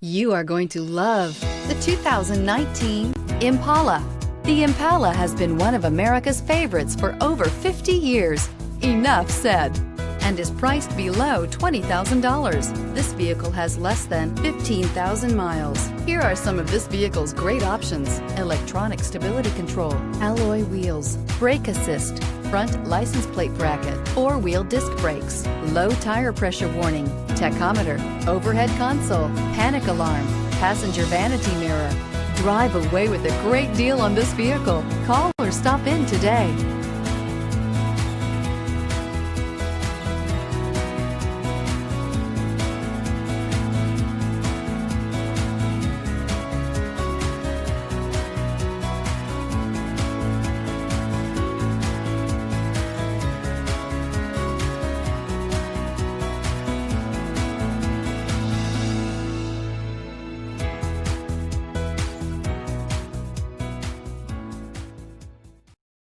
You are going to love the 2019 Impala. The Impala has been one of America's favorites for over 50 years. Enough said. And is priced below $20,000. This vehicle has less than 15,000 miles. Here are some of this vehicle's great options: electronic stability control, alloy wheels, brake assist, front license plate bracket, four-wheel disc brakes, low tire pressure warning, tachometer, overhead console, panic alarm, passenger vanity mirror. Drive away with a great deal on this vehicle. Call or stop in today.